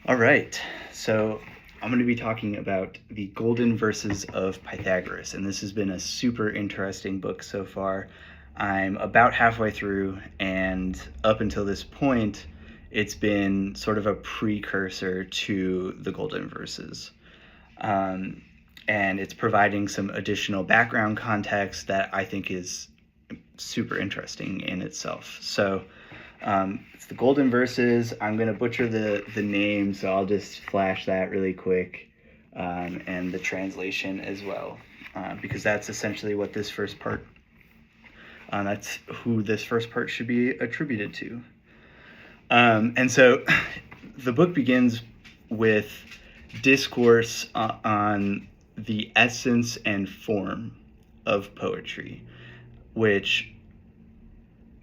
All right, so I'm going to be talking about the Golden Verses of Pythagoras, and this has been a super interesting book so far. I'm about halfway through, and up until this point, it's been sort of a precursor to the Golden Verses. Um, and it's providing some additional background context that I think is super interesting in itself. So, it's the Golden Verses. I'm going to butcher the name, so I'll just flash that really quick, and the translation as well, because that's essentially what this first part, that's who this first part should be attributed to. And so the book begins with discourse on the essence and form of poetry, which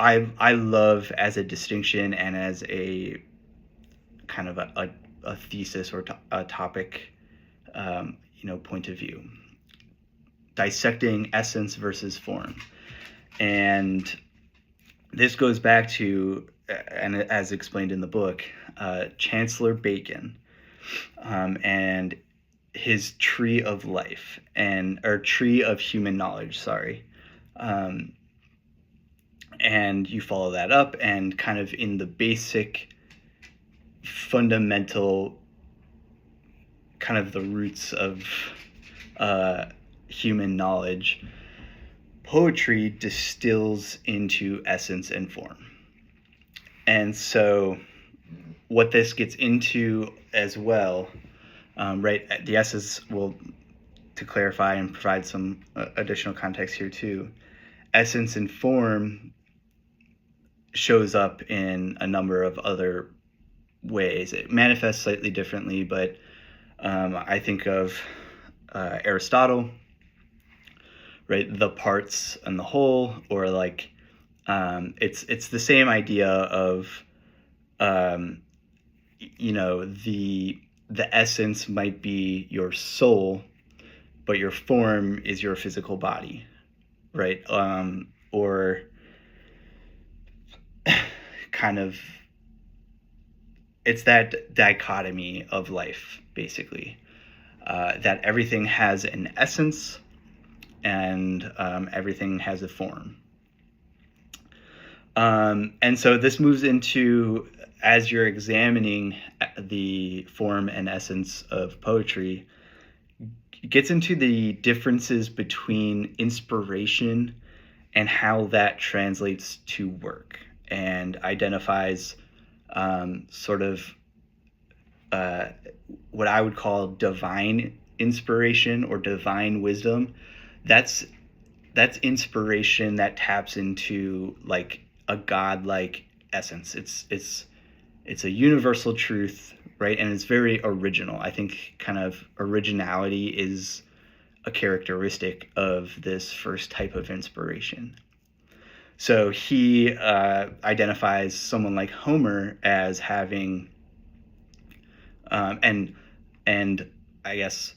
I love as a distinction and as a kind of a thesis or a topic, point of view. Dissecting essence versus form. And this goes back to, and as explained in the book, Chancellor Bacon, and his tree of life, or tree of human knowledge, sorry. And you follow that up, and kind of in the basic fundamental kind of the roots of human knowledge, poetry distills into essence and form. And so what this gets into as well, right, the essence will, to clarify and provide some additional context here too, essence and form shows up in a number of other ways. It manifests slightly differently, but I think of Aristotle, right? The parts and the whole, or like it's the same idea of the essence might be your soul, but your form is your physical body, right? Or kind of, it's that dichotomy of life, basically, that everything has an essence and everything has a form. And so this moves into, as you're examining the form and essence of poetry, it gets into the differences between inspiration and how that translates to work, and identifies sort of what I would call divine inspiration or divine wisdom. That's inspiration that taps into like a godlike essence. It's a universal truth, right? And it's very original. I think kind of originality is a characteristic of this first type of inspiration. So he identifies someone like Homer as having, and I guess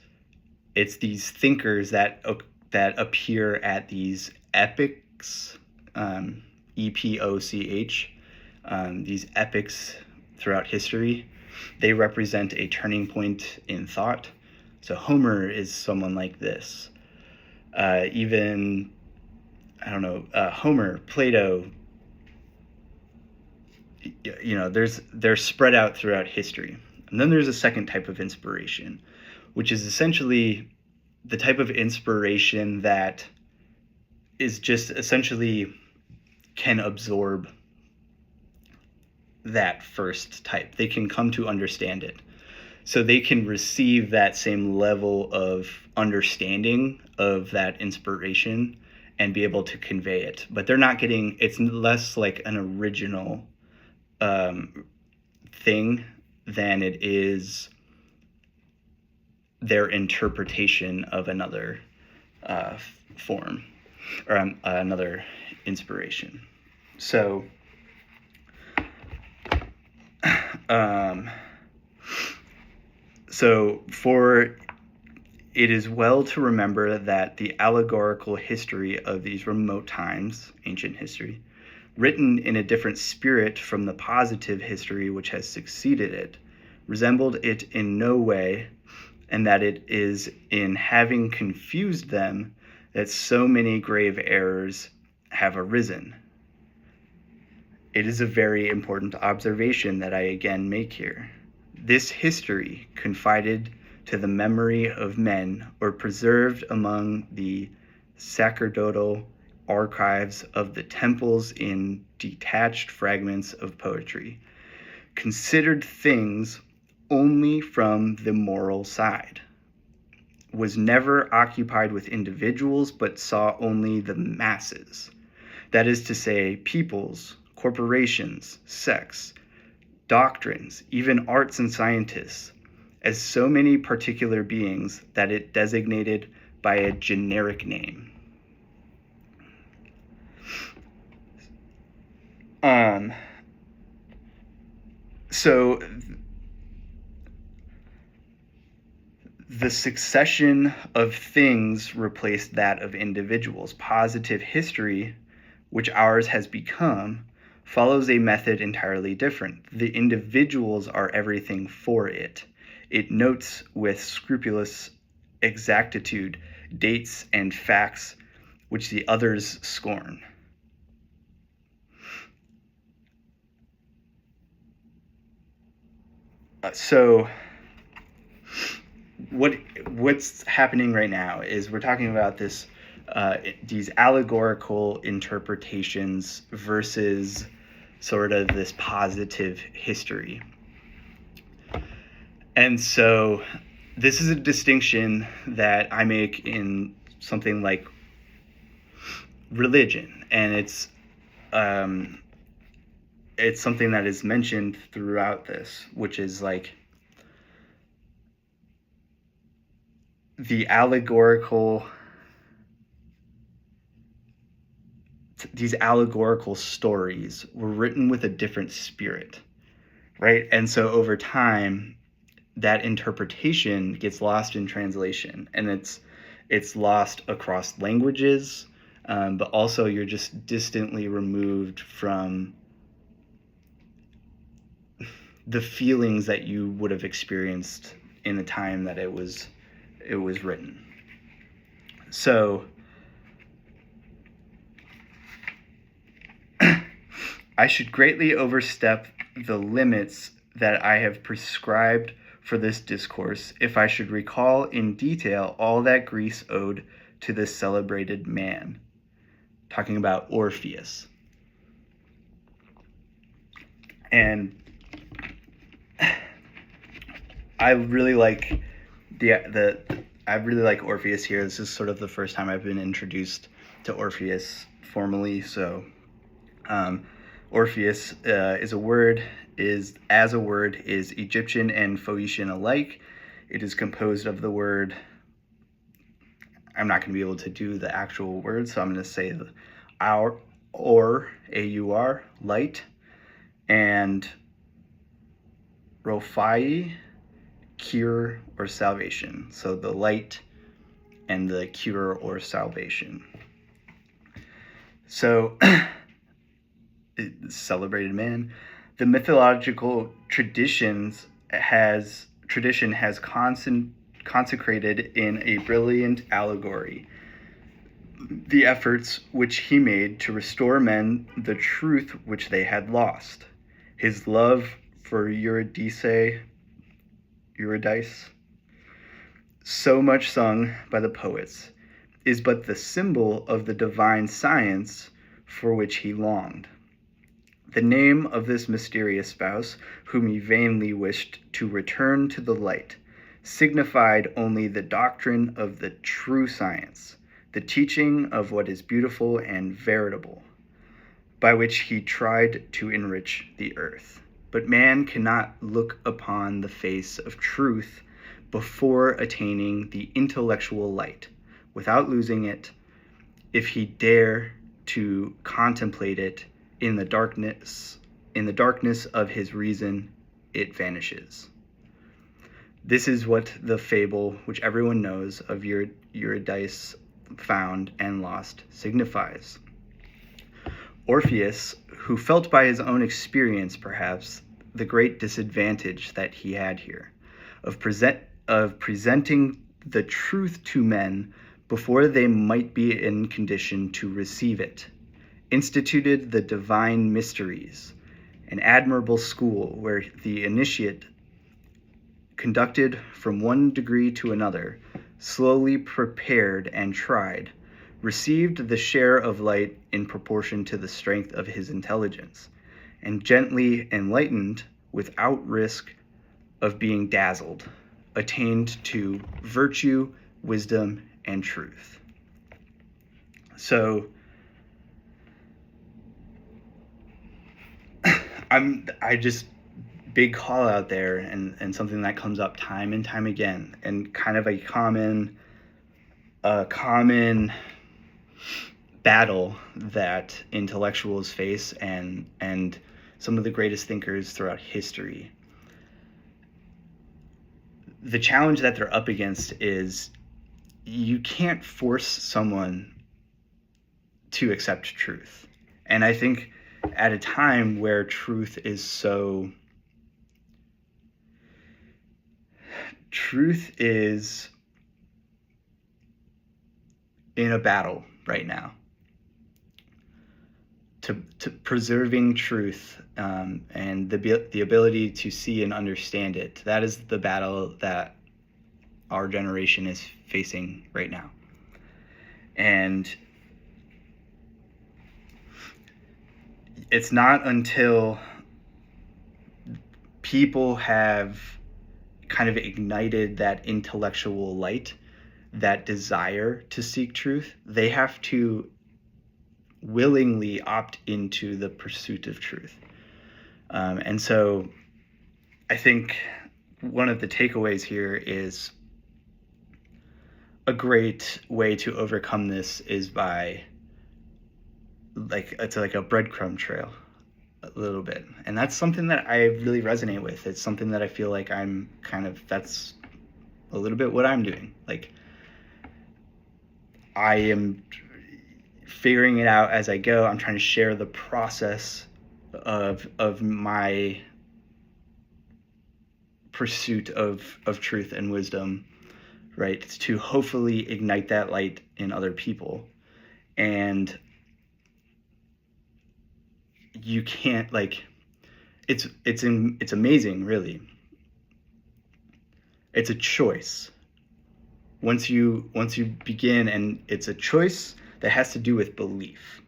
it's these thinkers that appear at these epics, epoch, these epics throughout history. They represent a turning point in thought. So Homer is someone like this. Even, I don't know, Homer, Plato, they're spread out throughout history. And then there's a second type of inspiration, which is essentially the type of inspiration that is just essentially can absorb that first type. They can come to understand it. So they can receive that same level of understanding of that inspiration and be able to convey it. But they're not getting, it's less like an original thing than it is their interpretation of another form, or another inspiration. So for it is well to remember that the allegorical history of these remote times, ancient history, written in a different spirit from the positive history which has succeeded it, resembled it in no way, and that it is in having confused them that so many grave errors have arisen. It is a very important observation that I again make here. This history, confided to the memory of men or preserved among the sacerdotal archives of the temples in detached fragments of poetry, considered things only from the moral side, was never occupied with individuals but saw only the masses, that is to say, peoples, corporations, sects, doctrines, even arts and scientists, as so many particular beings that it designated by a generic name. So the succession of things replaced that of individuals. Positive history, which ours has become, follows a method entirely different. The individuals are everything for it. It notes with scrupulous exactitude dates and facts which the others scorn. So what's happening right now is we're talking about this these allegorical interpretations versus sort of this positive history. And so this is a distinction that I make in something like religion, and it's something that is mentioned throughout this, which is like these allegorical stories were written with a different spirit, right? And so over time, that interpretation gets lost in translation, and it's lost across languages, but also you're just distantly removed from the feelings that you would have experienced in the time that it was written. So I should greatly overstep the limits that I have prescribed for this discourse if I should recall in detail all that Greece owed to this celebrated man, talking about Orpheus. And I really like Orpheus here. This is sort of the first time I've been introduced to Orpheus formally. So Orpheus is Egyptian and Phoenician alike. It is composed of the word, I'm not going to be able to do the actual word, so I'm going to say our, or, A-U-R, light, and Rophai, cure or salvation. So the light and the cure or salvation. So celebrated man. The mythological tradition has consecrated in a brilliant allegory the efforts which he made to restore men the truth which they had lost. His love for Eurydice, so much sung by the poets, is but the symbol of the divine science for which he longed. The name of this mysterious spouse, whom he vainly wished to return to the light, signified only the doctrine of the true science, the teaching of what is beautiful and veritable, by which he tried to enrich the earth. But man cannot look upon the face of truth before attaining the intellectual light, without losing it. If he dare to contemplate it in the darkness of his reason, it vanishes. This is what the fable, which everyone knows, of Eurydice found and lost signifies. Orpheus, who felt by his own experience, perhaps, the great disadvantage that he had here of presenting the truth to men before they might be in condition to receive it, instituted the divine mysteries, an admirable school where the initiate, conducted from one degree to another, slowly prepared and tried, received the share of light in proportion to the strength of his intelligence, and gently enlightened without risk of being dazzled, attained to virtue, wisdom, and truth. So I just big call out there, and something that comes up time and time again, and kind of a common battle that intellectuals face, and some of the greatest thinkers throughout history. The challenge that they're up against is you can't force someone to accept truth. And I think at a time where truth is in a battle right now, to preserving truth, and the ability to see and understand it. That is the battle that our generation is facing right now. And it's not until people have kind of ignited that intellectual light, that desire to seek truth, they have to willingly opt into the pursuit of truth. And so I think one of the takeaways here is a great way to overcome this is by it's like a breadcrumb trail a little bit. And that's something that I really resonate with. It's something that I feel like that's a little bit what I'm doing. Like, I am figuring it out as I go. I'm trying to share the process of my pursuit of truth and wisdom, right? To hopefully ignite that light in other people. And you can't, it's amazing, really. It's a choice. Once you begin, and it's a choice that has to do with belief.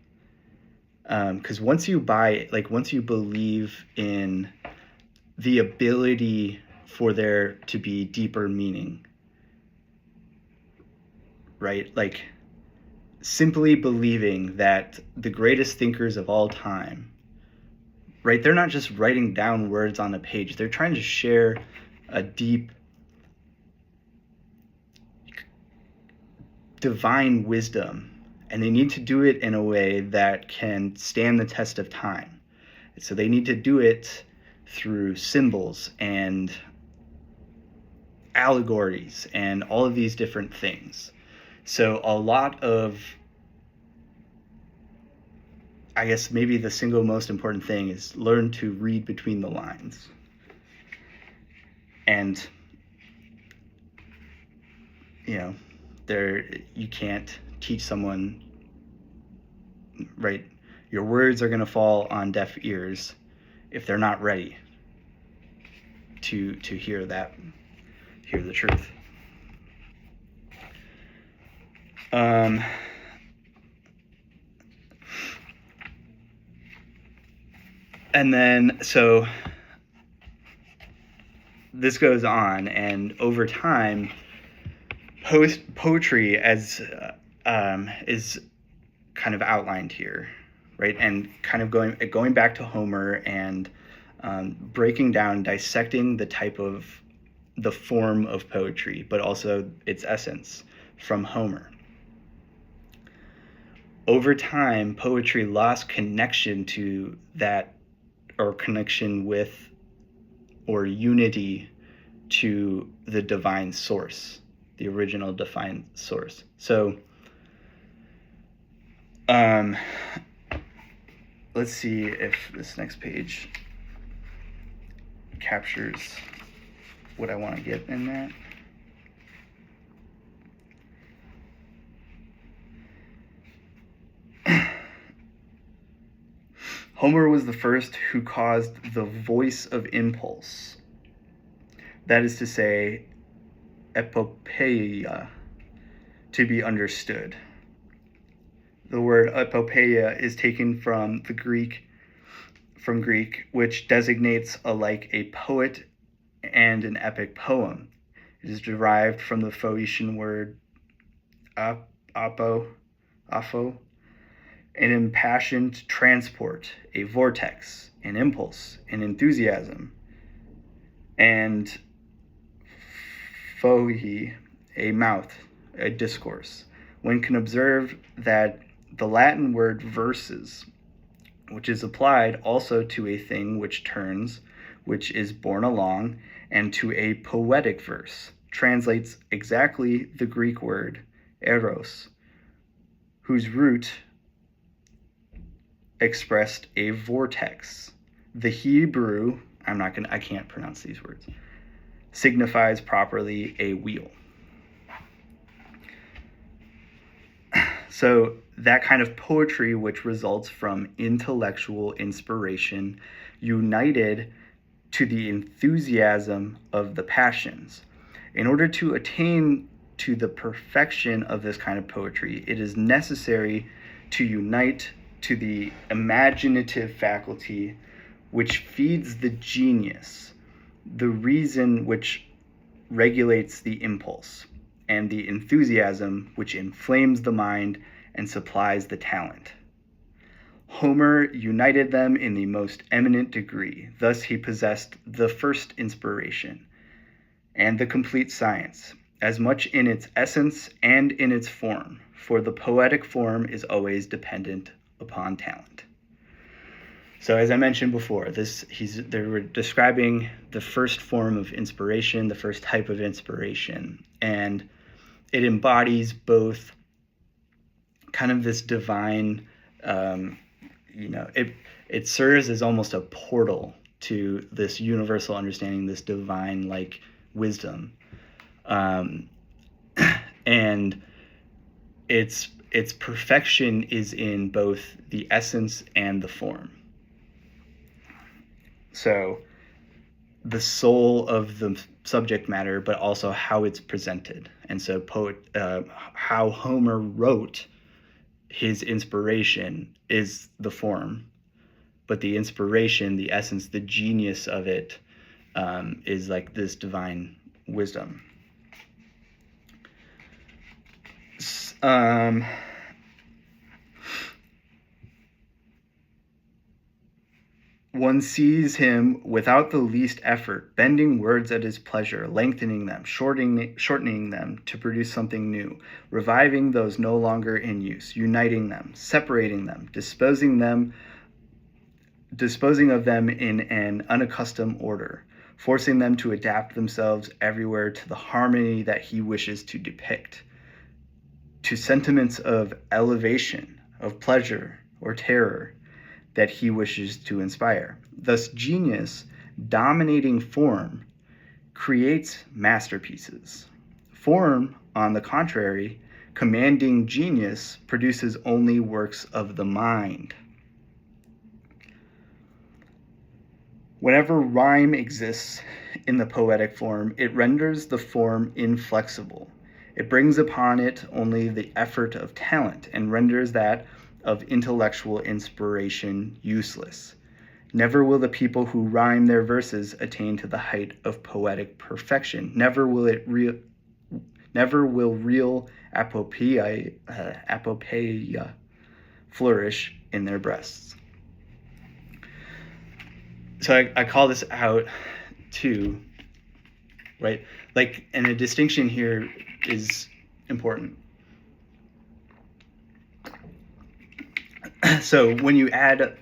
Because once you believe in the ability for there to be deeper meaning, right? Like, simply believing that the greatest thinkers of all time, right? They're not just writing down words on a page. They're trying to share a deep divine wisdom, and they need to do it in a way that can stand the test of time. So they need to do it through symbols and allegories and all of these different things. So a lot of, I guess maybe the single most important thing is learn to read between the lines. And, you can't teach someone, right? Your words are going to fall on deaf ears if they're not ready to hear the truth. And then, so this goes on, and over time, poetry as is kind of outlined here, right? And kind of going back to Homer and breaking down, dissecting the form of poetry, but also its essence from Homer. Over time, poetry lost connection to that, or connection with, or unity to the divine source, the original divine source. So, let's see if this next page captures what I want to get in that. Homer was the first who caused the voice of impulse, that is to say, epopeia, to be understood. The word epopeia is taken from Greek, which designates alike a poet and an epic poem. It is derived from the Phoenician word apho, an impassioned transport, a vortex, an impulse, an enthusiasm, and phohi, a mouth, a discourse. One can observe that the Latin word verses, which is applied also to a thing which turns, which is borne along, and to a poetic verse, translates exactly the Greek word eros, whose root expressed a vortex. The Hebrew, I can't pronounce these words, signifies properly a wheel. So that kind of poetry which results from intellectual inspiration united to the enthusiasm of the passions. In order to attain to the perfection of this kind of poetry, it is necessary to unite to the imaginative faculty which feeds the genius, the reason which regulates the impulse, and the enthusiasm which inflames the mind and supplies the talent. Homer united them in the most eminent degree. Thus he possessed the first inspiration and the complete science, as much in its essence and in its form, for the poetic form is always dependent upon talent. So as I mentioned before, they were describing the first form of inspiration, the first type of inspiration, and it embodies both kind of this divine, it serves as almost a portal to this universal understanding, this divine like wisdom, and its perfection is in both the essence and the form. So the soul of the subject matter, but also how it's presented. And so how Homer wrote his inspiration is the form, but the inspiration, the essence, the genius of it is like this divine wisdom. One sees him without the least effort, bending words at his pleasure, lengthening them, shortening them to produce something new, reviving those no longer in use, uniting them, separating them, disposing of them in an unaccustomed order, forcing them to adapt themselves everywhere to the harmony that he wishes to depict, to sentiments of elevation, of pleasure or terror that he wishes to inspire. Thus, genius, dominating form, creates masterpieces. Form, on the contrary, commanding genius, produces only works of the mind. Whenever rhyme exists in the poetic form, it renders the form inflexible. It brings upon it only the effort of talent and renders that of intellectual inspiration useless. Never will the people who rhyme their verses attain to the height of poetic perfection. Never will real apopeia flourish in their breasts. So I call this out too, right? And a distinction here is important. So when you add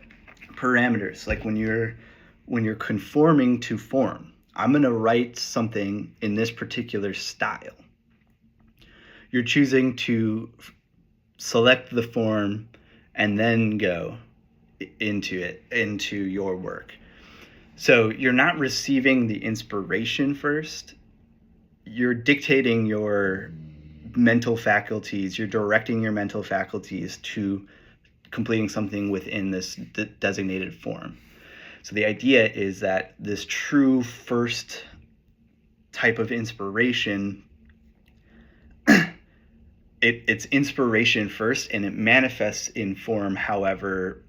parameters, like when you're conforming to form, I'm going to write something in this particular style. You're choosing to select the form and then go into your work. So you're not receiving the inspiration first. You're dictating your mental faculties. You're directing your mental faculties to completing something within this designated form. So the idea is that this true first type of inspiration, it's inspiration first, and it manifests in form however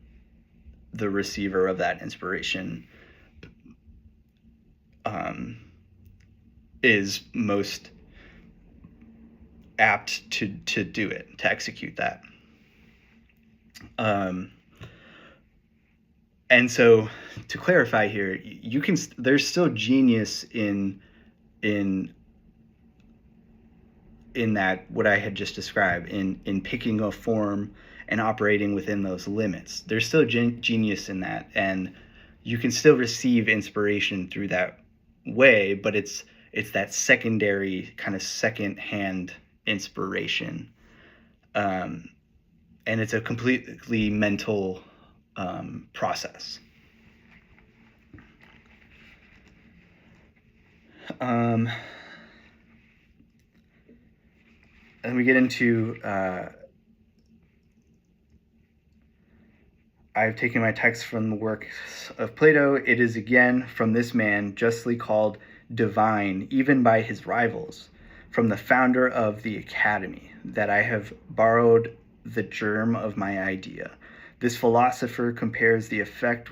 the receiver of that inspiration is most apt to do it, to execute that. And so, to clarify here, there's still genius in that, what I had just described, in picking a form and operating within those limits. There's still genius in that, and you can still receive inspiration through that way, but it's that secondary, kind of second-hand inspiration, and it's a completely mental process. And we get into I've taken my text from the works of Plato. It is again from this man, justly called divine, even by his rivals, from the founder of the academy, that I have borrowed the germ of my idea. This philosopher compares the effect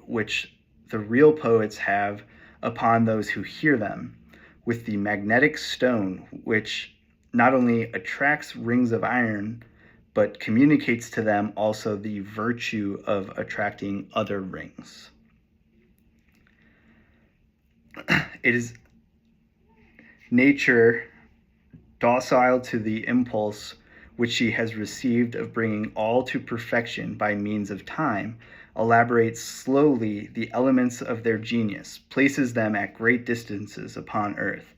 which the real poets have upon those who hear them with the magnetic stone, which not only attracts rings of iron, but communicates to them also the virtue of attracting other rings. It is nature, docile to the impulse which she has received of bringing all to perfection by means of time, elaborates slowly the elements of their genius, places them at great distances upon earth,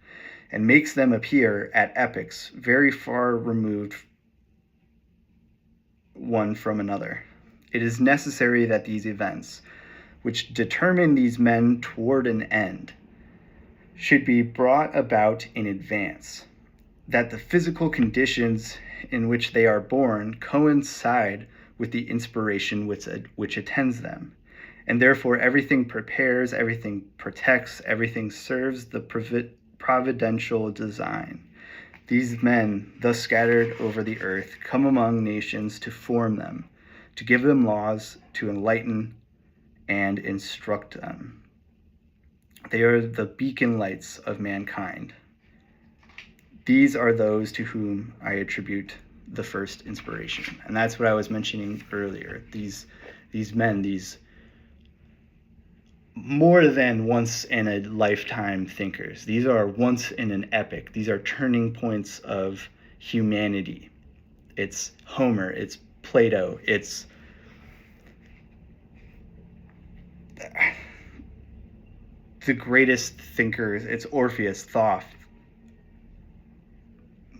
and makes them appear at epochs very far removed one from another. It is necessary that these events, which determine these men toward an end, should be brought about in advance, that the physical conditions in which they are born coincide with the inspiration which attends them, and therefore everything prepares, everything protects, everything serves the providential design. These men, thus scattered over the earth, come among nations to form them, to give them laws, to enlighten and instruct them. They are the beacon lights of mankind. These are those to whom I attribute the first inspiration. And that's what I was mentioning earlier. These men, these more than once in a lifetime thinkers. These are once in an epoch. These are turning points of humanity. It's Homer, it's Plato, it's the greatest thinkers. It's Orpheus, Thoth,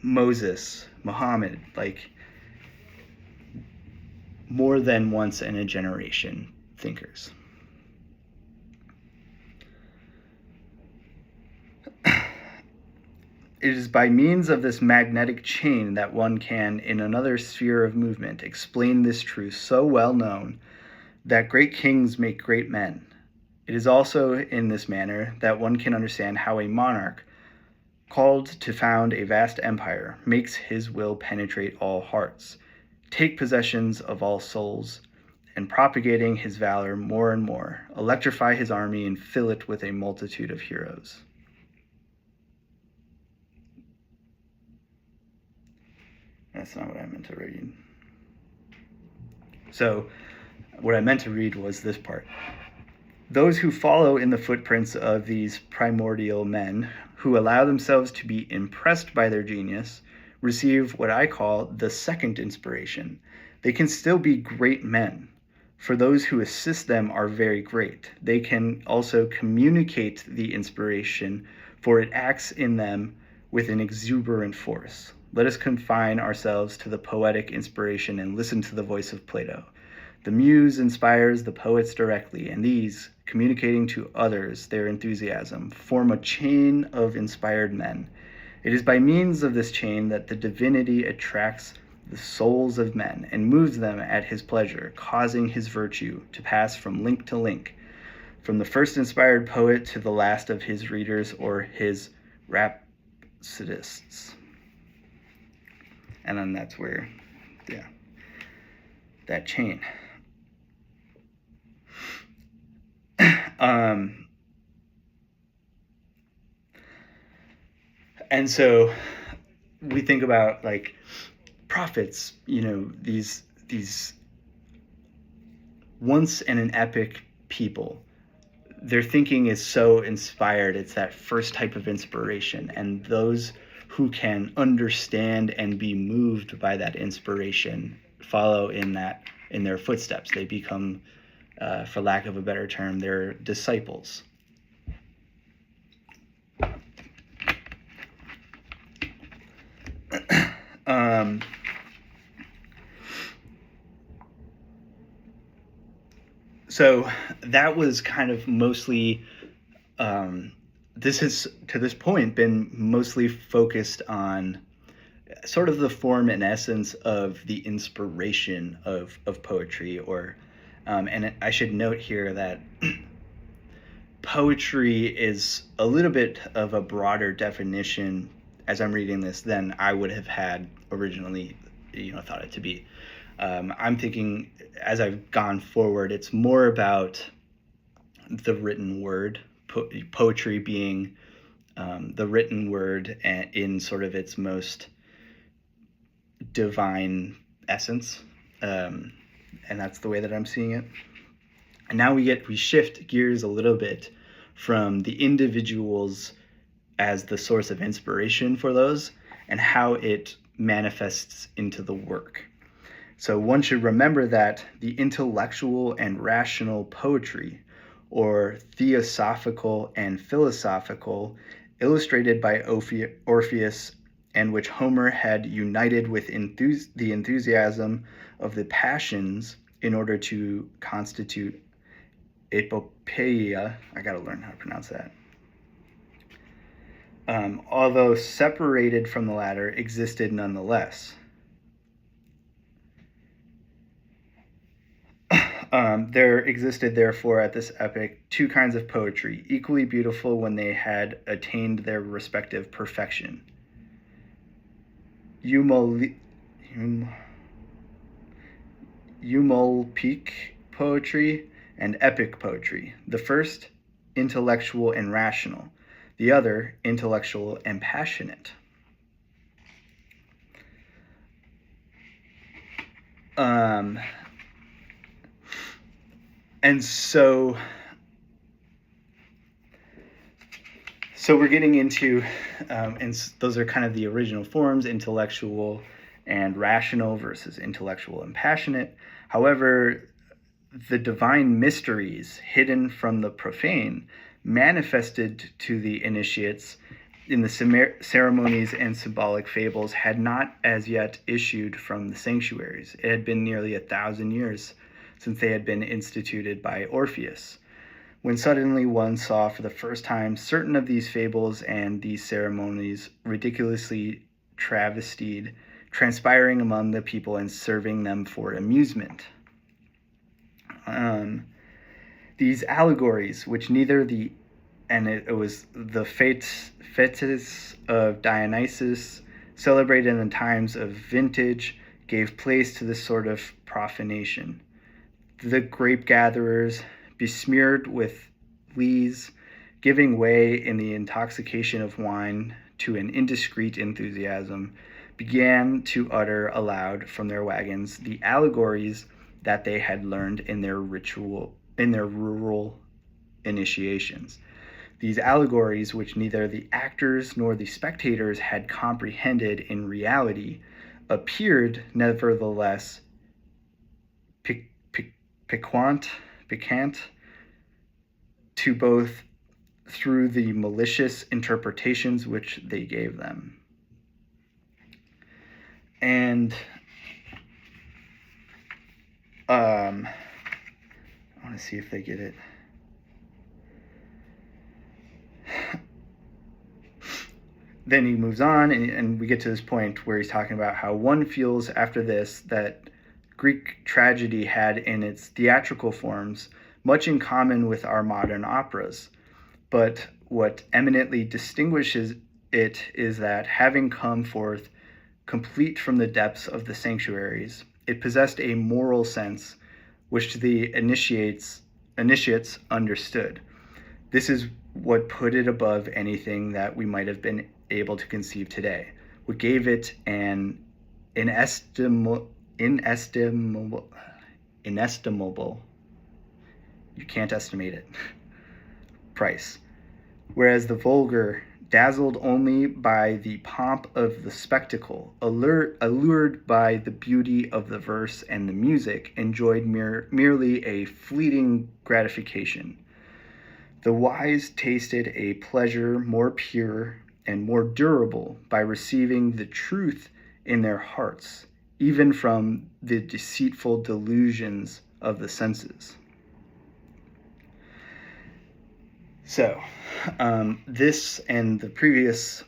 Moses, Muhammad, like more than once in a generation thinkers. It is by means of this magnetic chain that one can, in another sphere of movement, explain this truth so well known that great kings make great men. It is also in this manner that one can understand how a monarch, called to found a vast empire, makes his will penetrate all hearts, take possessions of all souls, and propagating his valor more and more, electrify his army and fill it with a multitude of heroes. That's not what I meant to read. So, what I meant to read was this part. Those who follow in the footprints of these primordial men, who allow themselves to be impressed by their genius, receive what I call the second inspiration. They can still be great men, for those who assist them are very great. They can also communicate the inspiration, for it acts in them with an exuberant force. Let us confine ourselves to the poetic inspiration and listen to the voice of Plato. The muse inspires the poets directly, and these, communicating to others their enthusiasm, form a chain of inspired men. It is by means of this chain that the divinity attracts the souls of men and moves them at his pleasure, causing his virtue to pass from link to link, from the first inspired poet to the last of his readers or his rhapsodists. And then that's where, yeah, that chain. And so we think about like prophets, these once in an epic people. Their thinking is so inspired. It's that first type of inspiration, and those who can understand and be moved by that inspiration follow in their footsteps. They become, for lack of a better term, their disciples. So that was kind of mostly, this has to this point been mostly focused on sort of the form and essence of the inspiration of poetry, and I should note here that poetry is a little bit of a broader definition as I'm reading this than I would have had originally, thought it to be. I'm thinking as I've gone forward, it's more about the written word, poetry being the written word in sort of its most divine essence. And that's the way that I'm seeing it. And now we shift gears a little bit from the individuals as the source of inspiration for those and how it manifests into the work. So one should remember that the intellectual and rational poetry, or theosophical and philosophical, illustrated by Orpheus, and which Homer had united with the enthusiasm of the passions in order to constitute epopeia. I gotta learn how to pronounce that. Although separated from the latter, existed nonetheless. There existed, therefore, at this epoch, two kinds of poetry, equally beautiful when they had attained their respective perfection. Eumolpic poetry and epic poetry. The first, intellectual and rational. The other, intellectual and passionate. And so we're getting into, and those are kind of the original forms, intellectual and rational versus intellectual and passionate. However, the divine mysteries hidden from the profane manifested to the initiates in the ceremonies and symbolic fables had not as yet issued from the sanctuaries. It had been nearly 1,000 years since they had been instituted by Orpheus, when suddenly one saw for the first time certain of these fables and these ceremonies ridiculously travestied, transpiring among the people and serving them for amusement. These allegories, which neither the, and it was the fetes of Dionysus, celebrated in the times of vintage, gave place to this sort of profanation. The grape gatherers, besmeared with lees, giving way in the intoxication of wine to an indiscreet enthusiasm, began to utter aloud from their wagons the allegories that they had learned in their rural initiations. These allegories, which neither the actors nor the spectators had comprehended in reality, appeared nevertheless piquant to both through the malicious interpretations which they gave them. And I want to see if they get it. Then he moves on, and we get to this point where he's talking about how one feels after this that Greek tragedy had in its theatrical forms much in common with our modern operas. But what eminently distinguishes it is that, having come forth complete from the depths of the sanctuaries, it possessed a moral sense which the initiates understood. This is what put it above anything that we might have been able to conceive today, what gave it an inestimable, you can't estimate it, price. Whereas the vulgar, dazzled only by the pomp of the spectacle, allured by the beauty of the verse and the music, enjoyed merely a fleeting gratification. The wise tasted a pleasure more pure and more durable by receiving the truth in their hearts, even from the deceitful delusions of the senses. So, this and the previous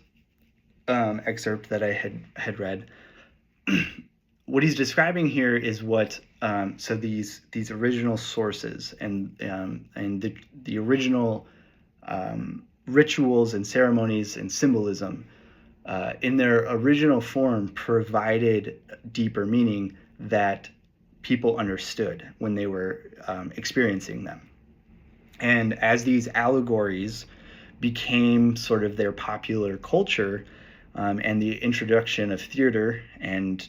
excerpt that I had read, what he's describing here is what so these original sources and the original rituals and ceremonies and symbolism in their original form provided deeper meaning that people understood when they were experiencing them. And as these allegories became sort of their popular culture, and the introduction of theater and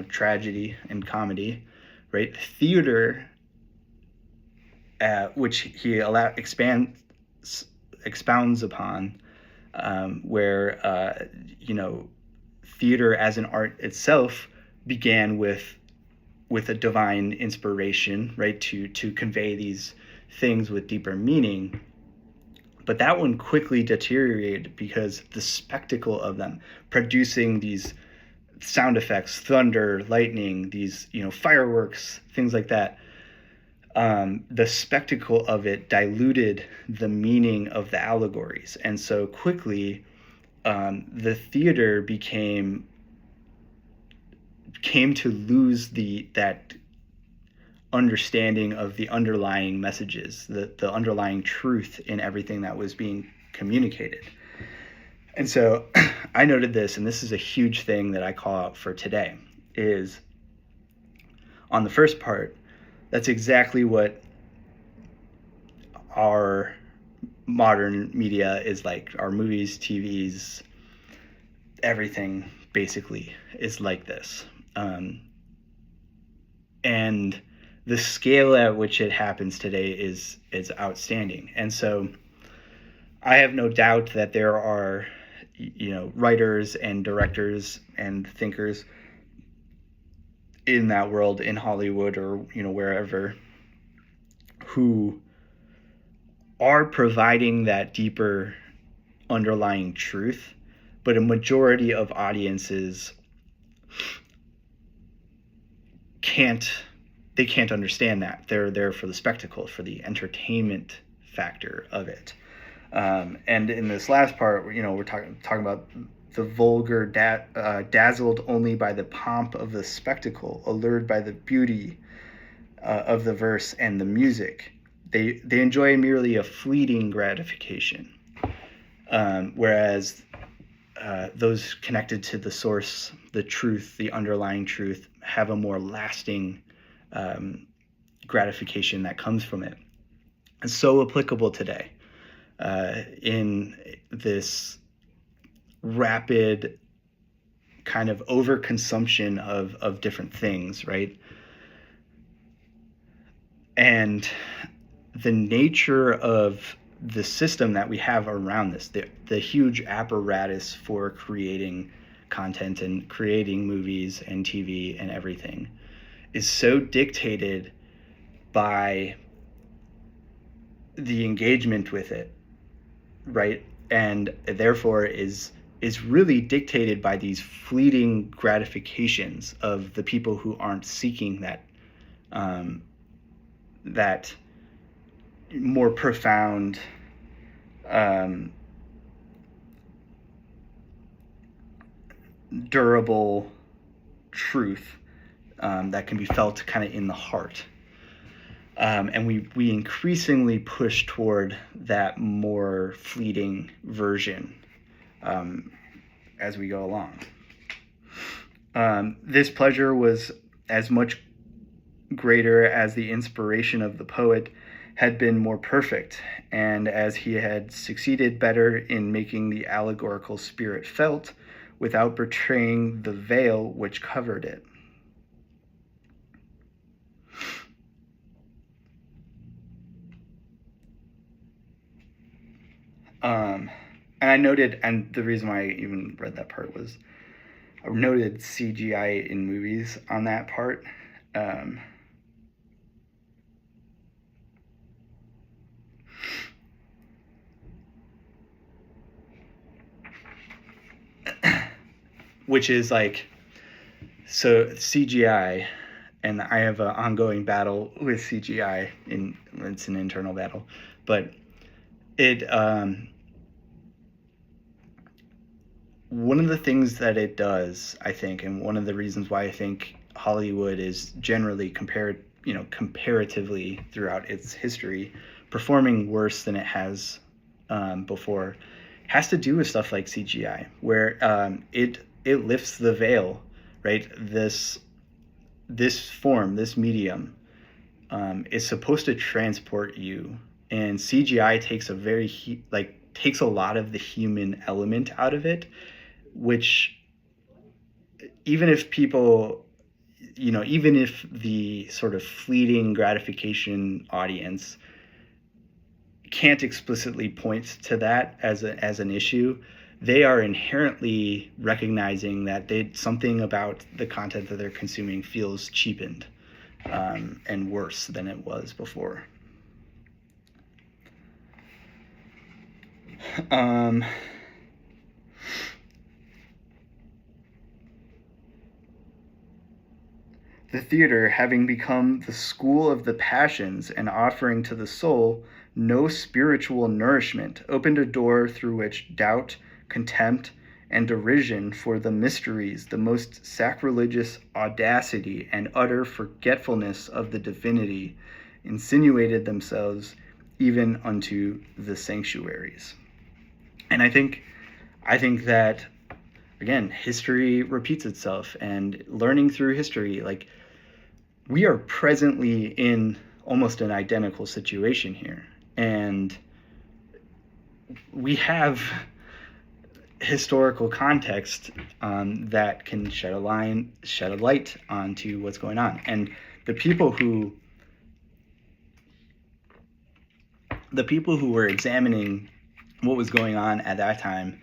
tragedy and comedy, right? Theater, which he expounds upon, where theater as an art itself began with a divine inspiration, right? To convey these things with deeper meaning. But that one quickly deteriorated because the spectacle of them producing these sound effects, thunder, lightning, these fireworks, things like that, the spectacle of it diluted the meaning of the allegories. And so quickly the theater came to lose that understanding of the underlying messages, the underlying truth in everything that was being communicated. And so I noted this, and this is a huge thing that I call out for today, is on the first part, that's exactly what our modern media is like. Our movies, TVs, everything basically is like this. And the scale at which it happens today is outstanding. And so I have no doubt that there are writers and directors and thinkers in that world, in Hollywood or wherever, who are providing that deeper underlying truth, but a majority of audiences can't understand that. They're there for the spectacle, for the entertainment factor of it. And in this last part, we're talking about the vulgar, dazzled only by the pomp of the spectacle, allured by the beauty of the verse and the music. They enjoy merely a fleeting gratification, whereas those connected to the source, the truth, the underlying truth, have a more lasting gratification that comes from it. It's so applicable today in this rapid kind of overconsumption of different things, right? And the nature of the system that we have around this, the huge apparatus for creating content and creating movies and TV and everything, is so dictated by the engagement with it, right? And therefore is really dictated by these fleeting gratifications of the people who aren't seeking that that more profound durable truth that can be felt kind of in the heart. And we increasingly push toward that more fleeting version as we go along. This pleasure was as much greater as the inspiration of the poet had been more perfect, and as he had succeeded better in making the allegorical spirit felt without betraying the veil which covered it. And I noted, and the reason why I even read that part was I noted CGI in movies on that part. Which is like, so CGI, and I have an ongoing battle with CGI, it's an internal battle, but it, one of the things that it does, I think, and one of the reasons why I think Hollywood is generally comparatively throughout its history, performing worse than it has before, has to do with stuff like CGI, where it lifts the veil, right? This form, this medium, is supposed to transport you, and CGI takes takes a lot of the human element out of it, which even if people, even if the sort of fleeting gratification audience can't explicitly point to that as an issue, they are inherently recognizing that something about the content that they're consuming feels cheapened and worse than it was before. The theater, having become the school of the passions and offering to the soul no spiritual nourishment, opened a door through which doubt, contempt, and derision for the mysteries, the most sacrilegious audacity, and utter forgetfulness of the divinity insinuated themselves even unto the sanctuaries. And I think that, again, history repeats itself, and learning through history, like, we are presently in almost an identical situation here, and we have historical context that can shed a light onto what's going on. And the people who were examining what was going on at that time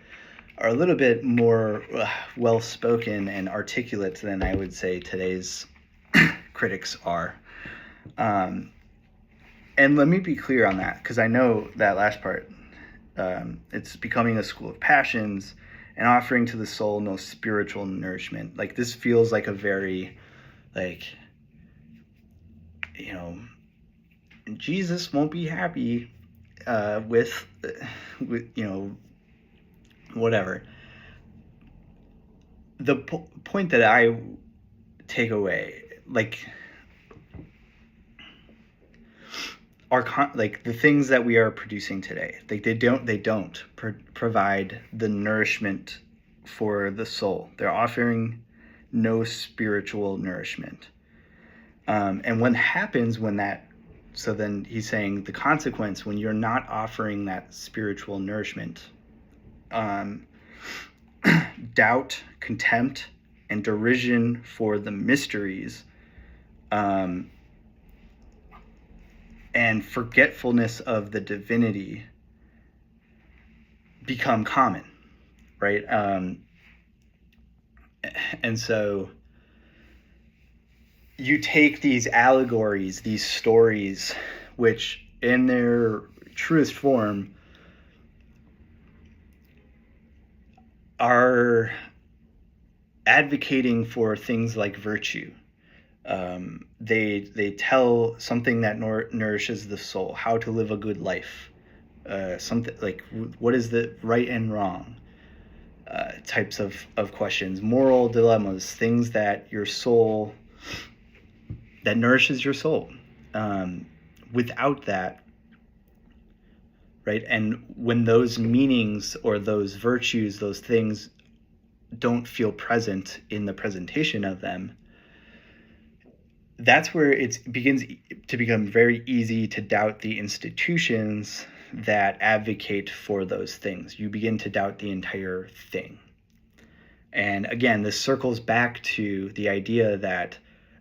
are a little bit more well-spoken and articulate than I would say today's critics are. And let me be clear on that, because I know that last part, it's becoming a school of passions and offering to the soul no spiritual nourishment. Like, this feels like a very, Jesus won't be happy with whatever. The point that I take away, are the things that we are producing today, they don't provide the nourishment for the soul. They're offering no spiritual nourishment. And what happens when that, so then he's saying the consequence when you're not offering that spiritual nourishment, doubt, contempt, and derision for the mysteries, and forgetfulness of the divinity become common, right? And so you take these allegories, these stories, which in their truest form are advocating for things like virtue, They tell something that nourishes the soul, how to live a good life, something like what is the right and wrong, types of questions, moral dilemmas, things that your soul, that nourishes your soul. Without that, right? And when those meanings or those virtues, those things don't feel present in the presentation of them, that's where it begins to become very easy to doubt the institutions that advocate for those things. You begin to doubt the entire thing. And again, this circles back to the idea that,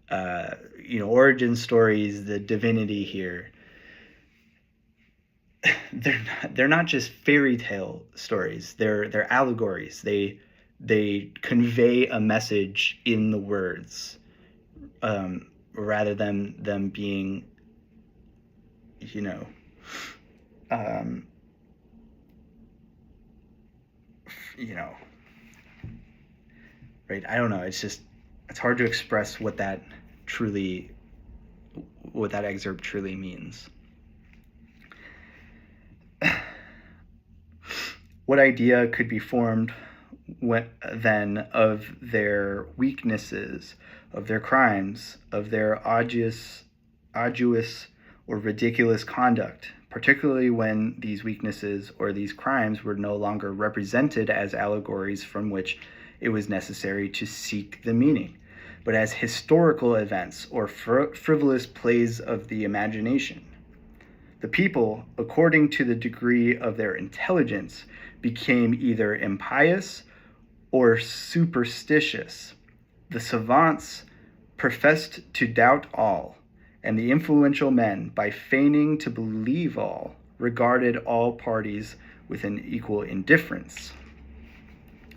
origin stories, the divinity here, they're not just fairy tale stories. They're allegories. They convey a message in the words, rather than them being, right? I don't know. It's hard to express what that excerpt truly means. What idea could be formed then of their weaknesses, of their crimes, of their arduous or ridiculous conduct, particularly when these weaknesses or these crimes were no longer represented as allegories from which it was necessary to seek the meaning, but as historical events or frivolous plays of the imagination? The people, according to the degree of their intelligence, became either impious or superstitious. The savants professed to doubt all, and the influential men, by feigning to believe all, regarded all parties with an equal indifference.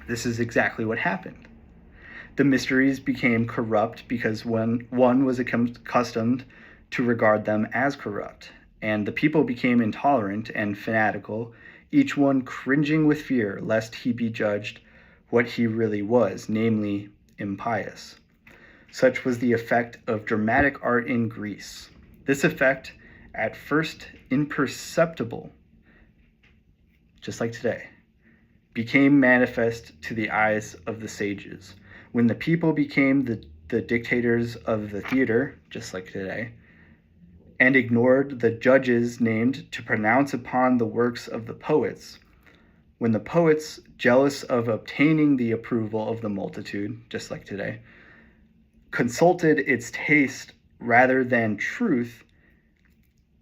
This is exactly what happened. The mysteries became corrupt because one was accustomed to regard them as corrupt, and the people became intolerant and fanatical, each one cringing with fear lest he be judged what he really was, namely impious. Such was the effect of dramatic art in Greece. This effect, at first imperceptible, just like today, became manifest to the eyes of the sages. When the people became the dictators of the theater, just like today, and ignored the judges named to pronounce upon the works of the poets, when the poets, jealous of obtaining the approval of the multitude, just like today, consulted its taste rather than truth,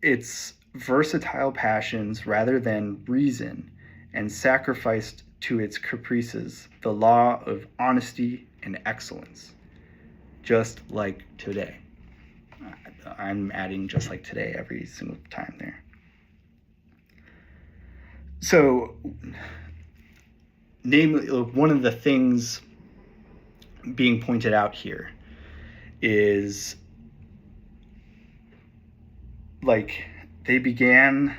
its versatile passions rather than reason, and sacrificed to its caprices the law of honesty and excellence, just like today. I'm adding just like today every single time there. So, namely, one of the things being pointed out here is, like, they began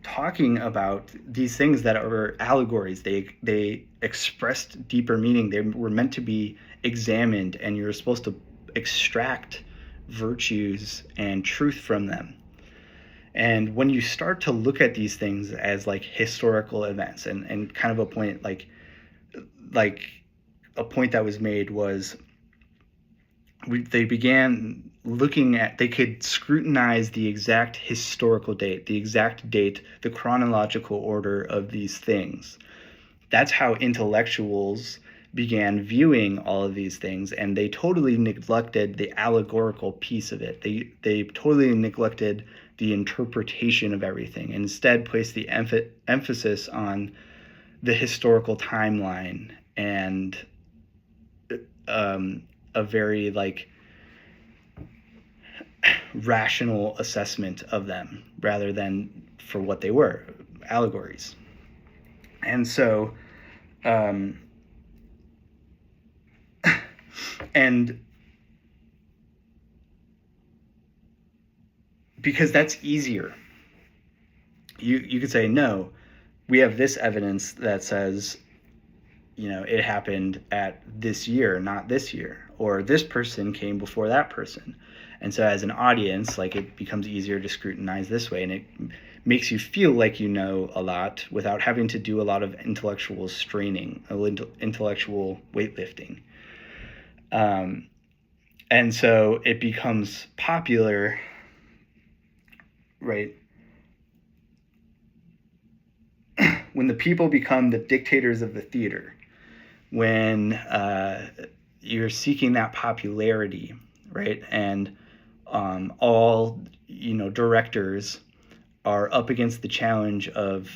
talking about these things that are allegories. They expressed deeper meaning. They were meant to be examined, and you're supposed to extract virtues and truth from them. And when you start to look at these things as like historical events, and kind of a point, like a point that was made was, they began looking at, they could scrutinize the exact historical date, the chronological order of these things. That's how intellectuals began viewing all of these things, and they totally neglected the allegorical piece of it. They totally neglected the interpretation of everything, and instead placed the emphasis on the historical timeline and a very rational assessment of them, rather than for what they were, allegories. And so and because that's easier, you could say, no, we have this evidence that says it happened at this year, not this year, or this person came before that person. And so as an audience, like, it becomes easier to scrutinize this way, and it makes you feel like you know a lot without having to do a lot of intellectual straining, intellectual weightlifting. And so it becomes popular, right, when the people become the dictators of the theater, when you're seeking that popularity, right, and all directors are up against the challenge of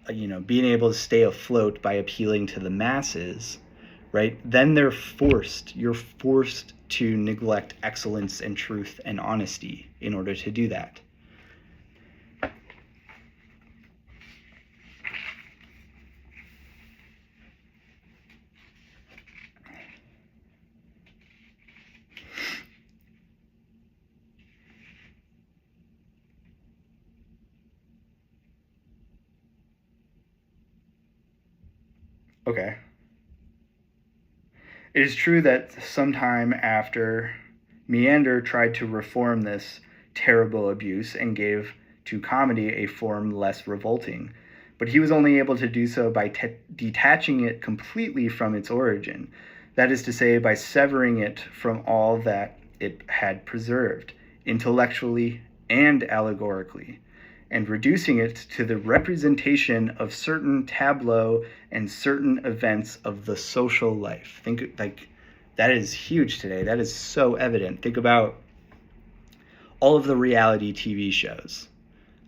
being able to stay afloat by appealing to the masses, right? Then you're forced to neglect excellence and truth and honesty in order to do that. Okay. It is true that sometime after, Meander tried to reform this terrible abuse and gave to comedy a form less revolting, but he was only able to do so by detaching it completely from its origin, that is to say, by severing it from all that it had preserved, intellectually and allegorically, and reducing it to the representation of certain tableaux and certain events of the social life. Think, like, that is huge today. That is so evident. Think about all of the reality TV shows.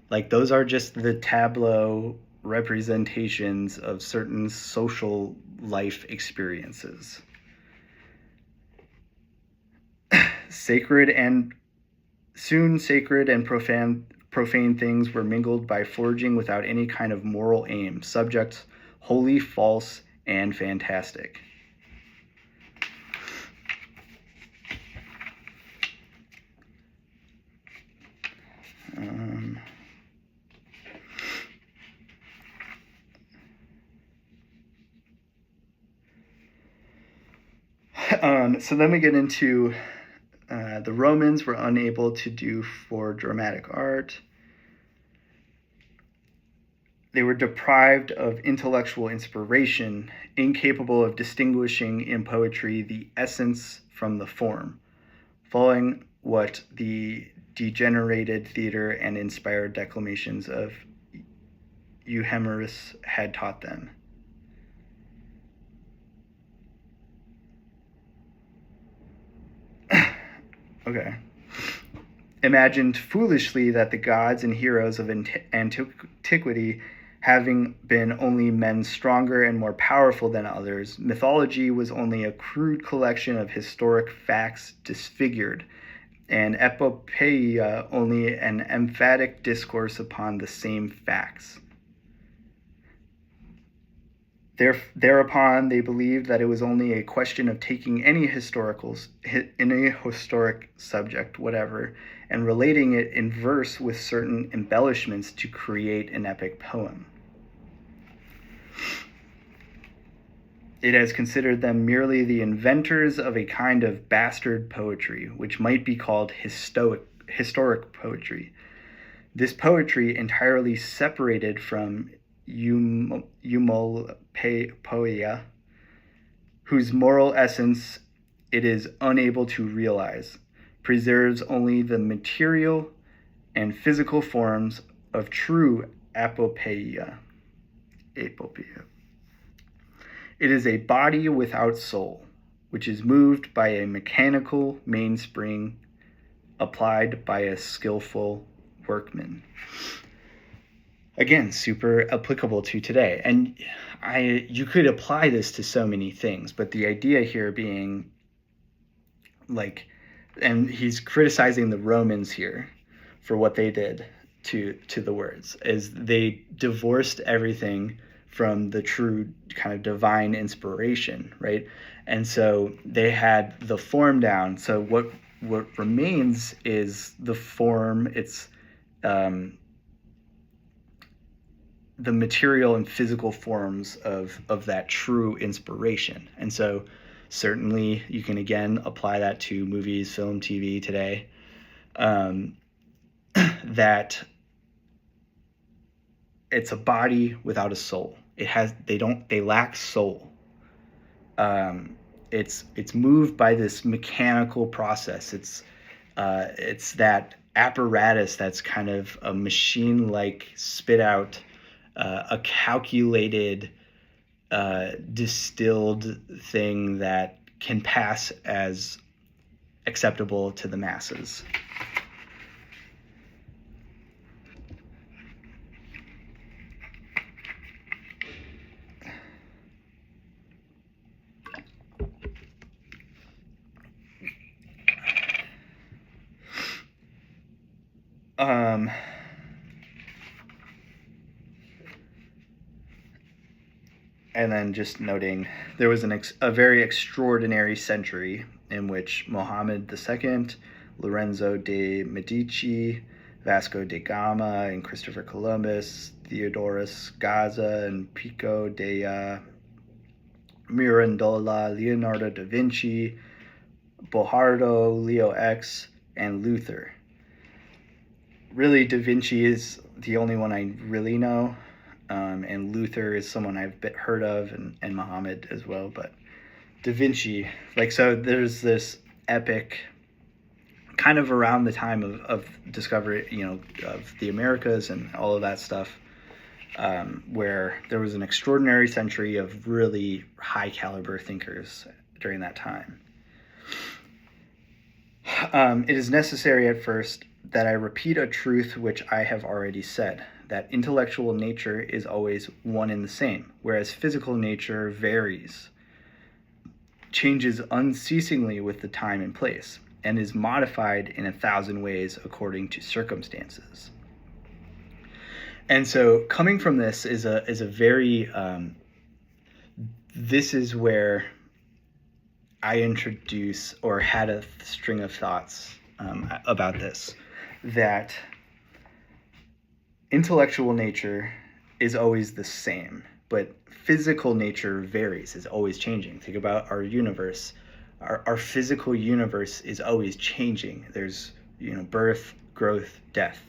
Like, those are just the tableau representations of certain social life experiences. Sacred and profane things were mingled by forging without any kind of moral aim, subjects wholly false and fantastic. So then we get into the Romans were unable to do for dramatic art. They were deprived of intellectual inspiration, incapable of distinguishing in poetry the essence from the form, following what the degenerated theater and inspired declamations of Euhemerus had taught them. Okay. Imagined foolishly that the gods and heroes of antiquity, having been only men stronger and more powerful than others, mythology was only a crude collection of historic facts disfigured, and epopeia only an emphatic discourse upon the same facts. Thereupon they believed that it was only a question of taking any historic subject, whatever, and relating it in verse with certain embellishments to create an epic poem. It has considered them merely the inventors of a kind of bastard poetry, which might be called historic poetry. This poetry entirely separated from eumopoeia, whose moral essence it is unable to realize, preserves only the material and physical forms of true apopeia. It is a body without soul, which is moved by a mechanical mainspring applied by a skillful workman. Again, super applicable to today. And you could apply this to so many things, but the idea here being, like, and he's criticizing the Romans here for what they did to the words, is they divorced everything from the true kind of divine inspiration, right? And so they had the form down. So what remains is the form. It's the material and physical forms of that true inspiration. And so certainly you can again apply that to movies, film, TV today. That it's a body without a soul. They lack soul. It's moved by this mechanical process. It's that apparatus that's kind of a machine-like spit out, a calculated, distilled thing that can pass as acceptable to the masses. And then just noting, there was a very extraordinary century in which Mohammed II, Lorenzo de' Medici, Vasco da Gama, and Christopher Columbus, Theodorus Gaza, and Pico de Mirandola, Leonardo da Vinci, Bojardo, Leo X, and Luther. Really, Da Vinci is the only one I really know, and Luther is someone I've heard of, and Muhammad as well. But Da Vinci, so there's this epic kind of around the time of discovery, of the Americas and all of that stuff, where there was an extraordinary century of really high caliber thinkers during that time. It is necessary at first that I repeat a truth which I have already said, that intellectual nature is always one and the same, whereas physical nature varies, changes unceasingly with the time and place, and is modified in 1,000 ways according to circumstances. And so coming from this is a very, this is where I introduce or had a string of thoughts about this, that intellectual nature is always the same, but physical nature varies, is always changing. Think about our universe. Our physical universe is always changing. There's birth, growth, death,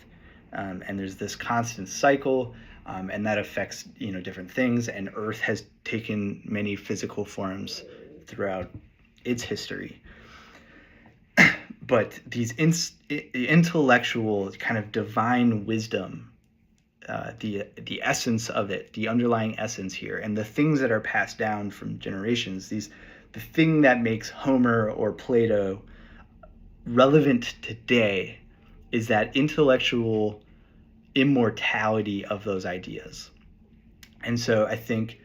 and there's this constant cycle, and that affects different things. And Earth has taken many physical forms throughout its history. But these intellectual kind of divine wisdom, the essence of it, the underlying essence here, and the things that are passed down from generations, the thing that makes Homer or Plato relevant today is that intellectual immortality of those ideas. And so I think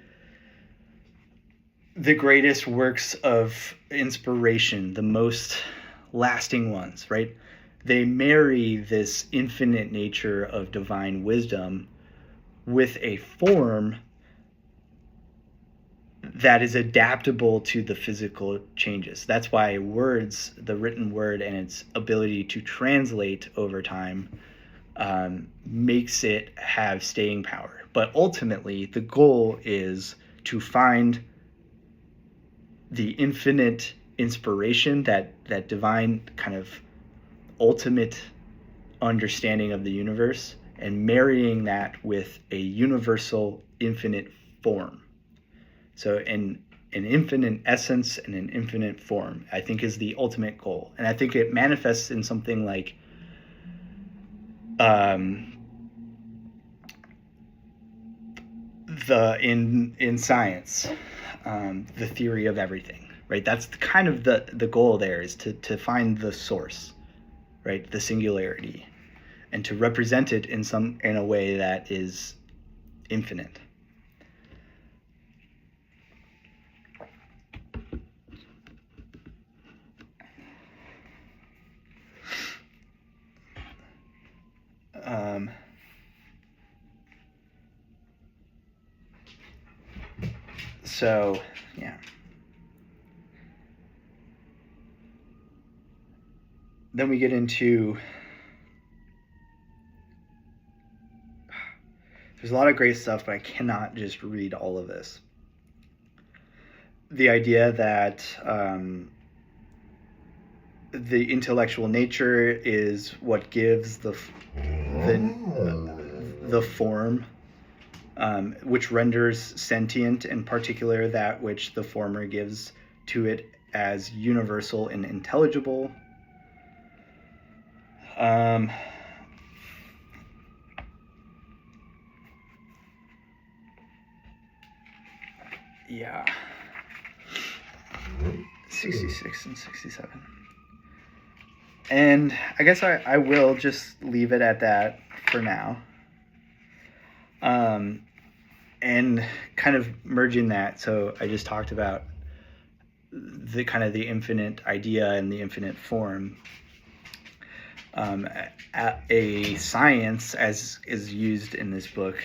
the greatest works of inspiration, the most lasting ones, right? They marry this infinite nature of divine wisdom with a form that is adaptable to the physical changes. That's why words, the written word and its ability to translate over time, makes it have staying power. But ultimately, the goal is to find the infinite inspiration, that divine kind of ultimate understanding of the universe, and marrying that with a universal infinite form. So an infinite essence and an infinite form, I think, is the ultimate goal. And I think it manifests in something like in science, the theory of everything, right? That's kind of the goal there, is to find the source, right? The singularity, and to represent it in a way that is infinite. So, yeah. Then we get into, There's a lot of great stuff, but I cannot just read all of this. The idea that the intellectual nature is what gives the form, which renders sentient, in particular that which the former gives to it as universal and intelligible. Yeah. 66 and 67. And I guess I will just leave it at that for now. And kind of merging that, so I just talked about the kind of the infinite idea and the infinite form. A science, as is used in this book,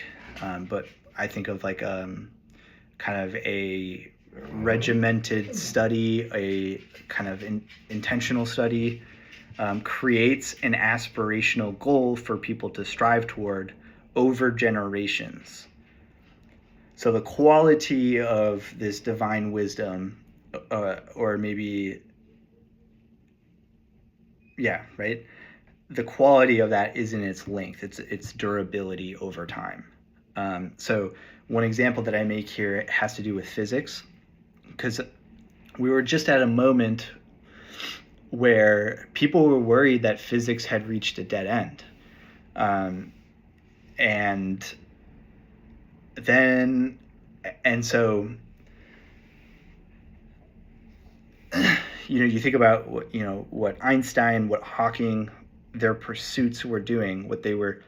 but I think of like kind of a regimented study, a kind of intentional study, creates an aspirational goal for people to strive toward over generations. So the quality of this divine wisdom, or maybe, yeah, right? The quality of that is in its length, its durability over time. So one example that I make here has to do with physics, because we were just at a moment where people were worried that physics had reached a dead end. And so, you think about what Einstein, what Hawking, their pursuits were doing, what they were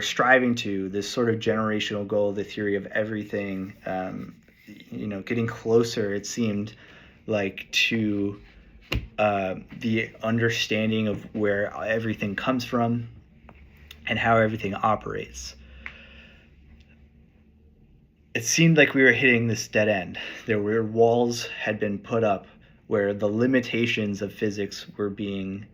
striving to, this sort of generational goal, the theory of everything, getting closer, it seemed like, to the understanding of where everything comes from and how everything operates. It seemed like we were hitting this dead end. There were walls had been put up where the limitations of physics were being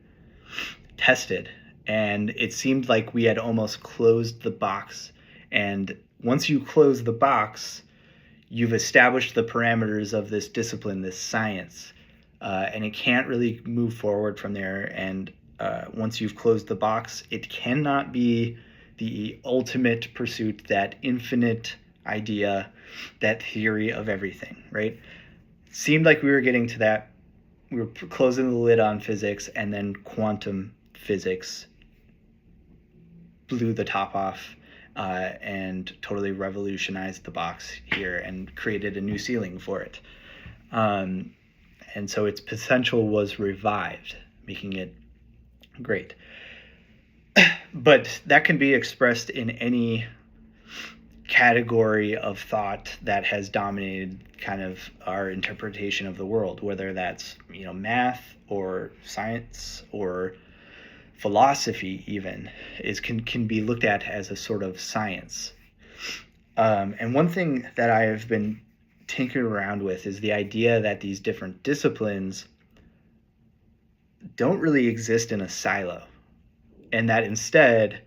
tested, and it seemed like we had almost closed the box. And once you close the box, you've established the parameters of this discipline, this science, and it can't really move forward from there. And once you've closed the box, it cannot be the ultimate pursuit, that infinite idea, that theory of everything, right? It seemed like we were getting to that. We were closing the lid on physics, and then quantum physics blew the top off and totally revolutionized the box here and created a new ceiling for it. And so its potential was revived, making it great. But that can be expressed in any category of thought that has dominated kind of our interpretation of the world, whether that's math or science or philosophy, even can be looked at as a sort of science. And one thing that I have been tinkering around with is the idea that these different disciplines don't really exist in a silo, and that instead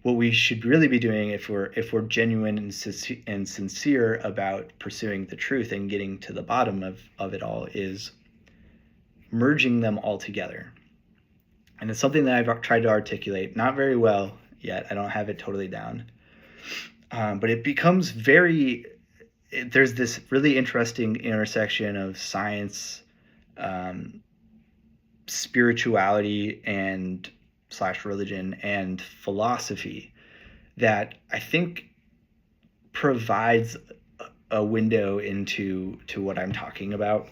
what we should really be doing, if we're genuine and sincere about pursuing the truth and getting to the bottom of it all, is merging them all together. And it's something that I've tried to articulate, not very well yet. I don't have it totally down. But it becomes there's this really interesting intersection of science, spirituality, and / religion, and philosophy, that I think provides a window into what I'm talking about.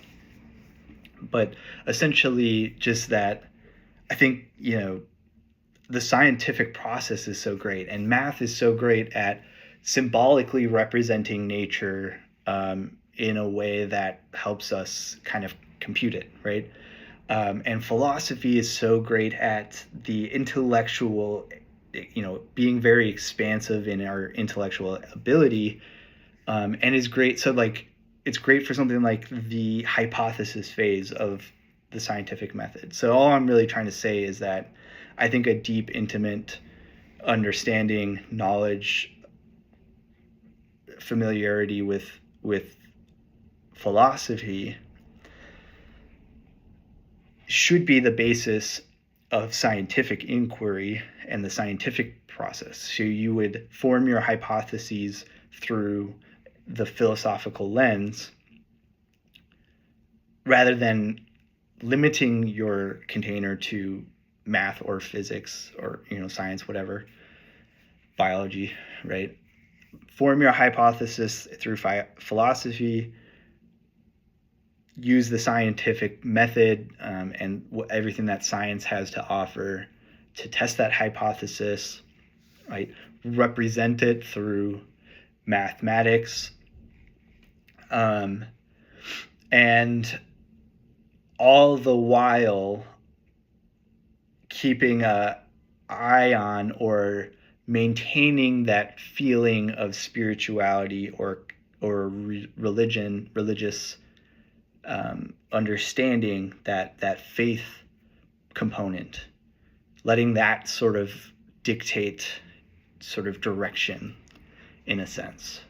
But essentially just that I think, the scientific process is so great, and math is so great at symbolically representing nature in a way that helps us kind of compute it, right? And philosophy is so great at the intellectual, being very expansive in our intellectual ability, and is great. So it's great for something like the hypothesis phase of the scientific method. So all I'm really trying to say is that I think a deep, intimate understanding, knowledge, familiarity with philosophy should be the basis of scientific inquiry and the scientific process. So you would form your hypotheses through the philosophical lens rather than limiting your container to math or physics or science, whatever, biology, right? Form your hypothesis through philosophy, use the scientific method and everything that science has to offer to test that hypothesis, right? Represent it through mathematics, and all the while keeping an eye on or maintaining that feeling of spirituality or religious understanding, that faith component, letting that sort of dictate sort of direction in a sense.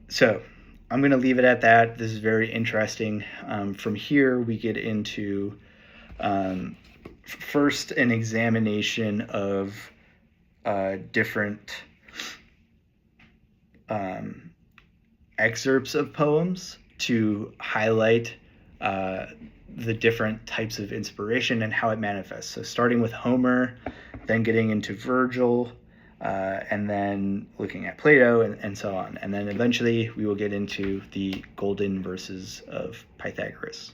So I'm going to leave it at that. This is very interesting. From here, we get into first an examination of different excerpts of poems to highlight the different types of inspiration and how it manifests. So starting with Homer, then getting into Virgil, and then looking at Plato and so on. And then eventually we will get into the golden verses of Pythagoras.